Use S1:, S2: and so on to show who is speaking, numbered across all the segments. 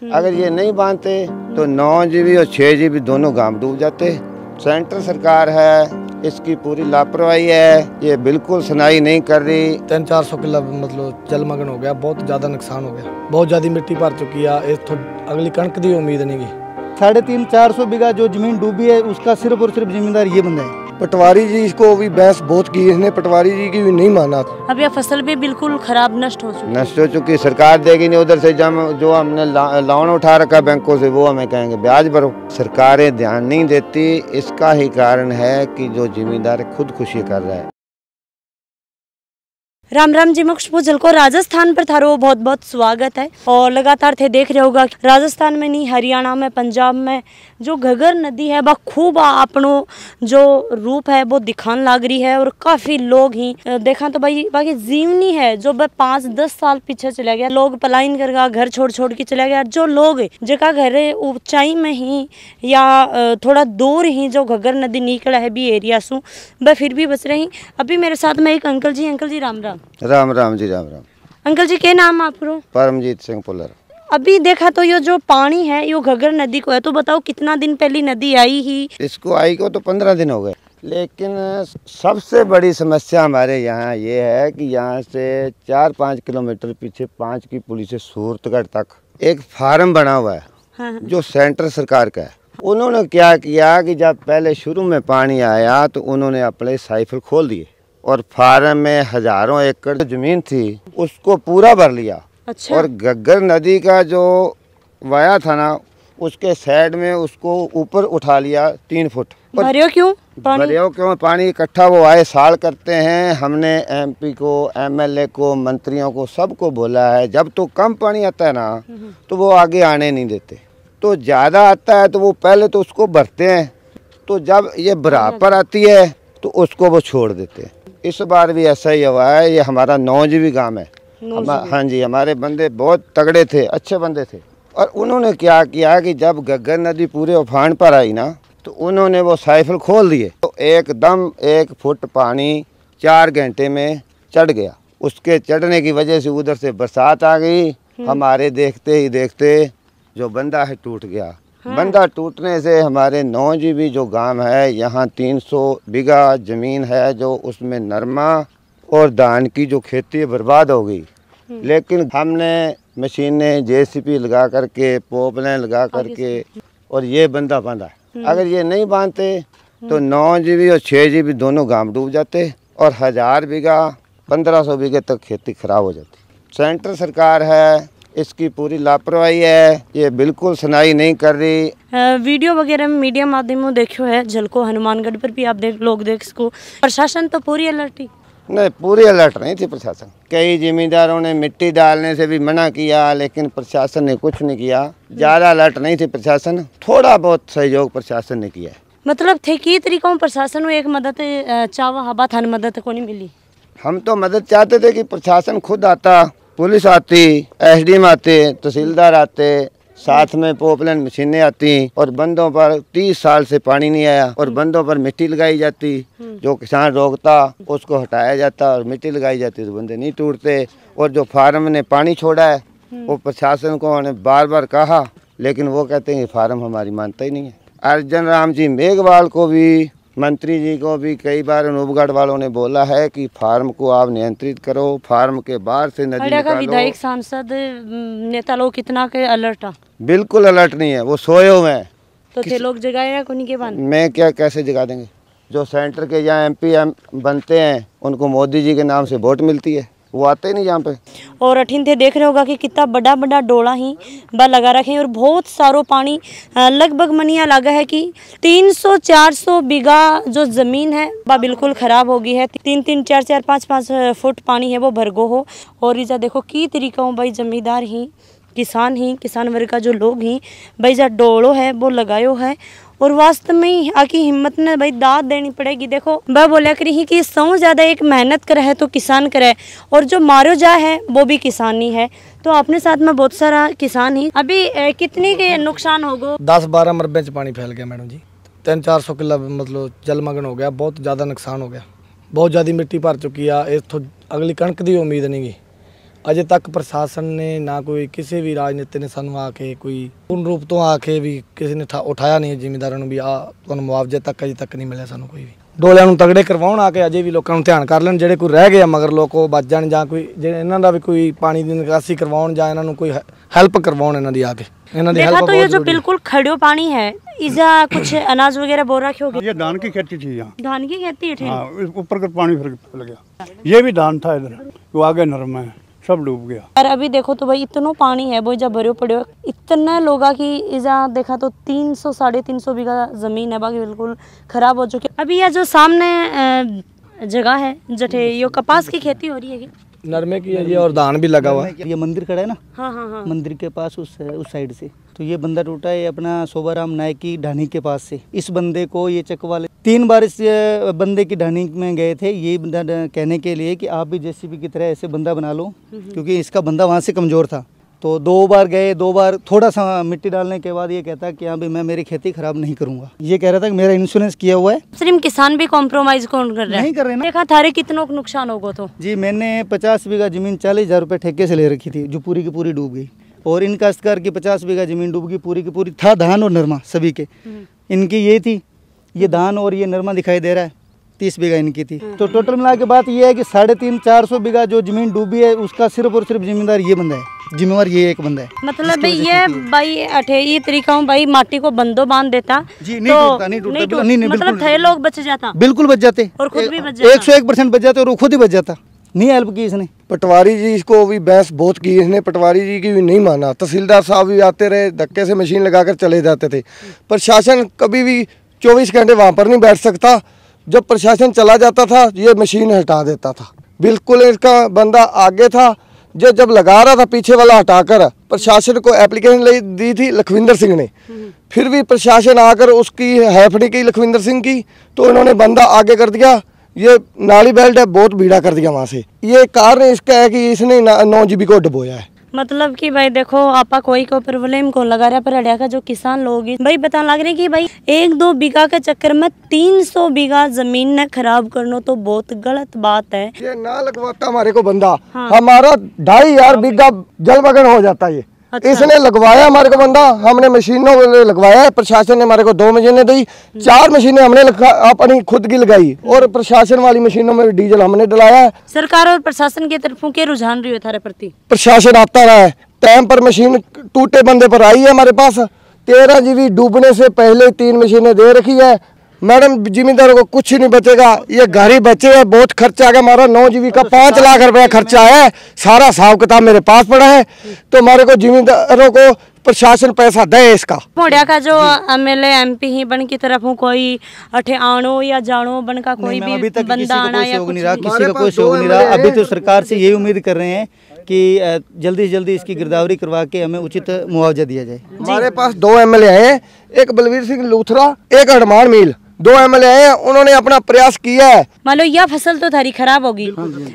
S1: अगर ये नहीं बांधते तो 9 जीबी और 6 जीबी दोनों गांव डूब जाते। सेंट्रल सरकार है, इसकी पूरी लापरवाही है, ये बिल्कुल सुनाई नहीं कर रही।
S2: 300-400 किला मतलब जलमग्न हो गया, बहुत ज्यादा नुकसान हो गया, बहुत ज्यादा मिट्टी भर चुकी है। इस अगली कणक की उम्मीद नहीं की।
S3: 350-400 बीघा जो जमीन डूबी है उसका सिर्फ और सिर्फ जिम्मेदार ये बंदा है।
S4: पटवारी जी को भी बहस बहुत की, इसने पटवारी जी की भी नहीं माना।
S5: अब यह फसल भी बिल्कुल खराब नष्ट हो
S1: चुकी सरकार देगी नहीं। उधर से जो हमने लोन उठा रखा बैंकों से वो हमें कहेंगे ब्याज भरो। सरकारें ध्यान नहीं देती, इसका ही कारण है कि जो जिम्मेदार खुदकुशी कर रहा है।
S5: राम राम जी, मोक्ष पूजल को राजस्थान पर थारो बहुत बहुत स्वागत है। और लगातार थे देख रहे होगा राजस्थान में नहीं, हरियाणा में, पंजाब में जो घग्गर नदी है वह खूब अपनो जो रूप है वो दिखान लाग रही है। और काफ़ी लोग ही देखा तो भाई बाकी जीवनी है जो 5-10 साल पीछे चले गया, लोग पलायन कर गया, घर छोड़ के चले गया। जो लोग जगह घर ऊंचाई में ही या थोड़ा दूर ही जो घग्गर नदी निकला है भी एरिया सु वह फिर भी बच रही। अभी मेरे साथ में एक अंकल जी राम राम।
S1: राम राम जी, राम राम।
S5: अंकल जी के नाम आपको?
S1: परमजीत सिंह पुलर।
S5: अभी देखा तो ये जो पानी है ये घग्गर नदी को है, तो बताओ कितना दिन पहले नदी आई ही?
S1: इसको आई को तो 15 दिन हो गए। लेकिन सबसे बड़ी समस्या हमारे यहाँ ये है कि यहाँ से 4-5 किलोमीटर पीछे 5 की पुलिस से सूरतगढ़ तक एक फार्म बना हुआ है। हाँ। जो सेंट्रल सरकार का है। उन्होंने क्या किया कि जब पहले शुरू में पानी आया तो उन्होंने अपने साइफल खोल दिए और फार्म में हजारों एकड़ जमीन थी उसको पूरा भर लिया। अच्छा। और घग्गर नदी का जो वाया था ना उसके साइड में उसको ऊपर उठा लिया 3 फुट।
S5: भरियो क्यों?
S1: पानी इकट्ठा वो आए साल करते हैं। हमने एमपी को, एमएलए को, मंत्रियों को सबको बोला है जब तो कम पानी आता है ना तो वो आगे आने नहीं देते, तो ज़्यादा आता है तो वो पहले तो उसको भरते हैं, तो जब ये बराबर आती है तो उसको वो छोड़ देते हैं। इस बार भी ऐसा ही हुआ है। ये हमारा 9 जीबी गाँव है। हाँ जी, हमारे बंदे बहुत तगड़े थे, अच्छे बंदे थे। और उन्होंने क्या किया कि जब घग्गर नदी पूरे उफान पर आई ना तो उन्होंने वो साइफल खोल दिए, तो एकदम 1 फुट पानी 4 घंटे में चढ़ गया। उसके चढ़ने की वजह से उधर से बरसात आ गई। हमारे देखते ही देखते जो बंदा है टूट गया। बंदा टूटने से हमारे 9 जीबी जो गांव है यहाँ 300 बीघा ज़मीन है जो उसमें नरमा और धान की जो खेती है बर्बाद हो गई। लेकिन हमने मशीनें जेसीबी लगा करके, पोपलें लगा करके और ये बंदा बांधा। अगर ये नहीं बांधते तो 9 जीबी और 6 जीबी दोनों गांव डूब जाते और 1000 बीघा 1500 बीघे तक खेती खराब हो जाती। सेंट्रल सरकार है, इसकी पूरी लापरवाही है, ये बिल्कुल सुनाई नहीं कर रही।
S5: वीडियो वगैरह में मीडिया माध्यमों देखो है झलको, हनुमानगढ़ पर भी आप लोग देख सको। प्रशासन तो पूरी अलर्ट ही
S1: नहीं, पूरी अलर्ट नहीं थी प्रशासन। कई जिम्मेदारों ने मिट्टी डालने से भी मना किया लेकिन प्रशासन ने कुछ नहीं किया। ज़्यादा अलर्ट नहीं थी प्रशासन, थोड़ा बहुत सहयोग प्रशासन ने किया।
S5: मतलब थे कि तरीकों प्रशासन में एक मदद चावा हवा थान मदद को नहीं मिली।
S1: हम तो मदद चाहते थे कि प्रशासन खुद आता, पुलिस आती, एसडीएम आते, तहसीलदार आते, साथ में पोपलन मशीनें आती और बंदों पर 30 साल से पानी नहीं आया और बंदों पर मिट्टी लगाई जाती। जो किसान रोकता उसको हटाया जाता और मिट्टी लगाई जाती तो बंदे नहीं टूटते। और जो फार्म ने पानी छोड़ा है वो प्रशासन को उन्होंने बार बार कहा लेकिन वो कहते हैं फार्म हमारी मानता ही नहीं है। अर्जुन राम जी मेघवाल को भी, मंत्री जी को भी कई बार अनूपगढ़ वालों ने बोला है कि फार्म को आप नियंत्रित करो, फार्म के बाहर से नदी निकालो।
S5: विधायक, सांसद, नेता लोग कितना के अलर्ट?
S1: बिल्कुल अलर्ट नहीं है, वो सोए हुए हैं।
S5: तो थे लोग जगाए कोनी के बान?
S1: मैं क्या कैसे जगा देंगे? जो सेंटर के यहाँ एमपी बनते हैं उनको मोदी जी के नाम से वोट मिलती है, वो आते ही नहीं यहाँ पे।
S5: और अठिन थे देख रहे होगा कि कितना बड़ा बड़ा डोला ही बा लगा रखे और बहुत सारो पानी लगभग मनिया लगा है कि 300-400 बीघा जो जमीन है वह बिल्कुल खराब हो गई है। 3-3, 4-4, 5-5 फुट पानी है वो भरगो हो। और इजा देखो की तरीका हो भाई, जमींदार ही, किसान वर्ग का जो लोग ही भाई जा डोलो है वो लगायो है। और वास्तव में आकी हिम्मत ने भाई दाद देनी पड़ेगी। देखो वह बोला करी कि सौ ज़्यादा एक मेहनत करे है तो किसान करे, और जो मारो जा है वो भी किसान ही है। तो अपने साथ में बहुत सारा किसान ही। अभी कितने के नुकसान हो गो?
S2: 10-12 मरबे च पानी फैल गया मैडम जी। 300-400 किला मतलब जलमग्न हो गया, बहुत ज़्यादा नुकसान हो गया, बहुत ज़्यादा मिट्टी भर चुकी है। इस अगली कणक की उम्मीद नहीं गी। ਅਜੇ ਤੱਕ ਪ੍ਰਸ਼ਾਸਨ ਨੇ ਨਾ ਕੋਈ ਕਿਸੇ ਵੀ ਰਾਜਨੀਤੀ ਨੇ ਸਾਨੂੰ ਆ ਕੇ ਕੋਈ ਪੂਰਨ ਰੂਪ ਤੋਂ ਆ ਕੇ ਵੀ ਕਿਸੇ ਨੇ ਉਠਾਇਆ ਨਹੀਂ ਜ਼ਿਮੀਂਦਾਰਾਂ ਨੂੰ ਵੀ ਆ ਤੁਹਾਨੂੰ ਮੁਆਵਜ਼ੇ ਤੱਕ ਅਜੇ ਤੱਕ ਨਹੀਂ ਮਿਲਿਆ ਸਾਨੂੰ ਕੋਈ ਵੀ। ਡੋਲਿਆਂ ਨੂੰ ਤਗੜੇ ਕਰਵਾਉਣ ਆ ਕੇ ਅਜੇ ਵੀ ਲੋਕਾਂ ਨੂੰ ਧਿਆਨ ਕਰ ਲੈਣ, ਜਿਹੜੇ ਕੋਈ ਰਹਿ ਗਏ ਆ ਮਗਰ ਲੋਕ ਉਹ ਬਚ ਜਾਣ, ਜਾਂ ਕੋਈ ਜਿਹੜੇ ਇਹਨਾਂ ਦਾ ਵੀ ਕੋਈ ਪਾਣੀ ਦੀ ਨਿਕਾਸੀ ਕਰਵਾਉਣ ਜਾਂ ਇਹਨਾਂ ਨੂੰ ਕੋਈ हेल्प करवाओ इन्हों दी आके इन्हों दी हेल्प।
S5: तो ये जो बिल्कुल खड़ो पानी है, इजा कुछ अनाज वगैरह बो रखे होगे?
S6: ये धान की खेती थी यहाँ।
S5: धान की खेती है?
S6: हाँ, ऊपर का पानी फिर फैल गया। ये भी धान था इधर, वो आगे नरम है, सब डूब गया।
S5: और अभी देखो तो भाई इतना पानी है, वो जब भरे पड़े इतना लोगा की इजा देखा तो 300 350 बीघा जमीन है बाकी बिल्कुल खराब हो चुकी। अभी यह जो सामने जगह है जठे यो कपास की खेती हो रही है,
S2: नरमे की है ये, और धान भी लगा हुआ है।
S3: ये मंदिर खड़ा है ना,
S5: हाँ हाँ हाँ,
S3: मंदिर के पास उस साइड से तो ये बंदा टूटा है अपना शोभाराम नायक की ढानी के पास से। इस बंदे को ये चक वाले 3 बार इस बंदे की ढानी में गए थे, ये बंदा कहने के लिए कि आप भी जेसीबी की तरह ऐसे बंदा बना लो, क्योंकि इसका बंदा वहाँ से कमज़ोर था। तो 2 बार गए, 2 बार थोड़ा सा मिट्टी डालने के बाद ये कहता कि हाँ भाई मैं मेरी खेती खराब नहीं करूँगा। ये कह रहा था कि मेरा इंश्योरेंस किया हुआ है।
S5: सिर्फ किसान भी कॉम्प्रोमाइज कौन कर रहे हैं?
S3: नहीं कर रहे ना।
S5: देखा थारे कितनों को नुकसान होगा तो? जी
S3: मैंने 50 बीघा ज़मीन 40,000 रुपये ठेके से ले रखी थी, जो पूरी की पूरी डूब गई। और इन काश्तकार की 50 बीघा ज़मीन डूब गई पूरी की पूरी। था धान और नरमा सभी के, इनकी ये थी, ये धान और ये नरमा दिखाई दे रहा है, 30 बीघा इनकी थी। तो टोटल मिला के बात ये है कि 350-400 बीघा जो ज़मीन डूबी है उसका सिर्फ और सिर्फ जिम्मेदार ये बंदा है, जिम्मेवार ये एक बंदा है।
S5: मतलब ये भाई अठे ये तरीका हूँ भाई माटी को बंदो बांध देता
S3: जी, नहीं टूटता, नहीं टूटता, नहीं
S5: मतलब थे लोग बच जाता,
S3: बिल्कुल बच जाते
S5: और खुद भी बच जाता,
S3: 101% बच जाते और वो खुद ही बच जाता। नहीं हेल्प की इसने।
S4: पटवारी जी को भी बहस बहुत की इसने, पटवारी जी की भी नहीं माना। तहसीलदार साहब भी आते रहे, धक्के से मशीन लगाकर चले जाते थे। प्रशासन कभी भी 24 घंटे वहाँ पर नहीं बैठ सकता। जब प्रशासन चला जाता था ये मशीन हटा देता था। बिल्कुल इसका बंदा आगे था, जो जब लगा रहा था पीछे वाला हटाकर प्रशासन को एप्लीकेशन दी थी लखविंदर सिंह ने, फिर भी प्रशासन आकर उसकी हैफ नहीं की लखविंदर सिंह की, तो इन्होंने बंदा आगे कर दिया। ये नाली बेल्ट है, बहुत भीड़ा कर दिया वहाँ से। ये कारण इसका है कि इसने 9 GB को डुबोया है।
S5: मतलब कि भाई देखो आपा कोई को प्रॉब्लम को लगा रहा पर हड़िया का जो किसान लोग भाई बता लग रहे कि भाई 1-2 बीघा के चक्कर में 300 बीघा जमीन ने खराब करना तो बहुत गलत बात है।
S4: ये ना लगवाता हमारे को बंदा, हाँ। हमारा 2,500 बीघा जलमग्न हो जाता है। अच्छा। इसने लगवाया हमारे को बंदा, हमने मशीनों लगवाया है। प्रशासन ने हमारे को 2 मशीनें दी, 4 मशीनें हमने अपनी खुद की लगाई, और प्रशासन वाली मशीनों में डीजल हमने डलाया है।
S5: सरकार और प्रशासन की तरफों के रुझान रही है थारे प्रति?
S4: प्रशासन आता रहा है, टाइम पर मशीन टूटे बंदे पर आई है हमारे पास। 13 GB डूबने से पहले 3 मशीनें दे रखी है। मैडम जिम्मेदारों को कुछ नहीं बचेगा, ये घर ही बचे है। बहुत खर्चा आ गया हमारा, 9 GB का 5 लाख रुपया खर्चा है। सारा हिसाब किताब मेरे पास पड़ा है, तो हमारे को जिम्मेदारों को प्रशासन पैसा दे इसका।
S5: मोड़िया का जो MLA MP ही बन की तरफ कोई अठे आनो या जानो बन का कोई भी
S3: अभी तक
S5: बंदा आना या
S3: किसी का कोई सहयोग नहीं रहा। अभी तो सरकार से यही उम्मीद कर रहे हैं कि जल्दी से जल्दी इसकी गिरदावरी करवा के हमें उचित मुआवजा दिया जाए।
S4: हमारे पास 2 MLA हैं, एक बलवीर सिंह लूथरा, एक हरमान मील, 2 MLA हैं। उन्होंने अपना प्रयास किया है।
S5: मान लो यह फसल तो थारी खराब होगी,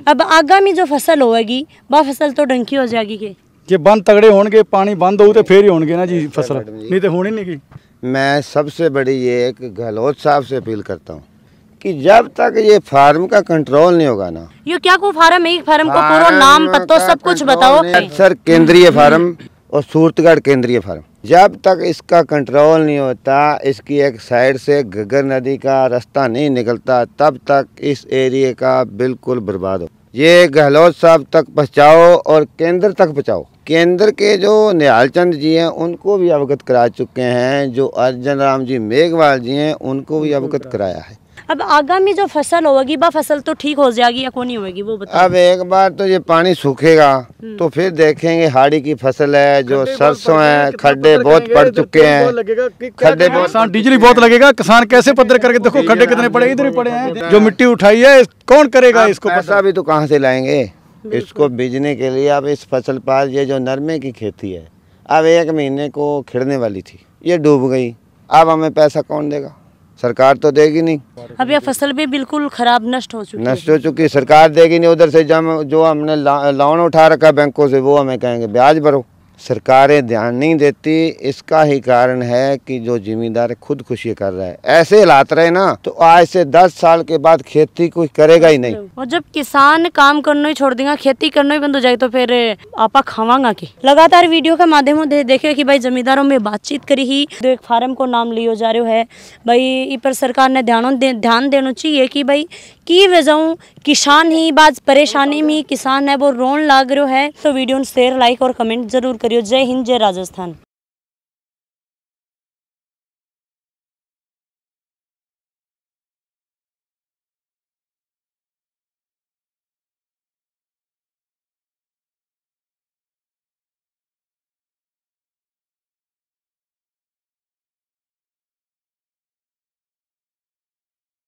S5: अब आगामी जो फसल होगी वह फसल तो डंकी हो जाएगी के
S6: जे बंद तगड़े होंगे, पानी बंद हो तो फिर ही होंगे ना जी फसल, नहीं तो होनी नहीं की।
S1: मैं सबसे बड़ी ये एक गहलोत साहब से अपील करता हूँ कि जब तक ये फार्म का कंट्रोल नहीं होगा ना,
S5: ये क्या को फार्म है, फार्म को पूरा नाम पता सब कुछ बताओ।
S1: सर केंद्रीय फार्म और सूरतगढ़ केंद्रीय फार्म, जब तक इसका कंट्रोल नहीं होता, इसकी एक साइड से घग्गर नदी का रास्ता नहीं निकलता, तब तक इस एरिया का बिल्कुल बर्बाद हो। ये गहलोत साहब तक पहुँचाओ और केंद्र तक पहुँचाओ। केंद्र के जो निहाल चंद जी हैं उनको भी अवगत करा चुके हैं, जो अर्जन राम जी मेघवाल जी हैं उनको भी अवगत कराया है।
S5: अब आगामी जो फसल होगी वह फसल तो ठीक हो जाएगी या कौन होगी वो बताओ।
S1: अब एक बार तो ये पानी सूखेगा तो फिर देखेंगे। हाड़ी की फसल है, जो सरसों है, खड्डे बहुत पड़ चुके हैं, खड्डे
S6: किसान डीजल बहुत लगेगा। किसान कैसे पद्धर करके देखो खड्डे कितने पड़े, इधर ही पड़े हैं। जो मिट्टी उठाई है कौन करेगा इसको?
S1: पैसा भी तो कहाँ से लाएंगे इसको बीजने के लिए। अब इस फसल पर ये जो नरमे की खेती है, अब 1 महीने को खिड़ने वाली थी, ये डूब गई। अब हमें पैसा कौन देगा? सरकार तो देगी नहीं।
S5: अब यह फसल भी बिल्कुल खराब नष्ट हो चुकी
S1: सरकार देगी नहीं। उधर से जो हमने लोन उठा रखा बैंकों से, वो हमें कहेंगे ब्याज भरो। सरकारें ध्यान नहीं देती। इसका ही कारण है कि जो जिम्मेदार खुदकुशी कर रहा है। ऐसे हालात रहे ना तो आज से 10 साल के बाद खेती कोई करेगा ही नहीं।
S5: और जब किसान काम करना ही छोड़ देगा, खेती करना ही बंद हो जाए तो फिर आपा खावांगा की। लगातार वीडियो के माध्यम से देखे कि भाई जमींदारों में बातचीत करी ही जो एक फार्म को नाम लियो जा रहा है भाई, इस पर सरकार ने ध्यान देना चाहिए कि भाई की वजह किसान ही बात परेशानी में किसान है वो रोन लाग रहा है। तो वीडियो शेयर लाइक और कमेंट जरूर करियो। जय हिंद, जय राजस्थान।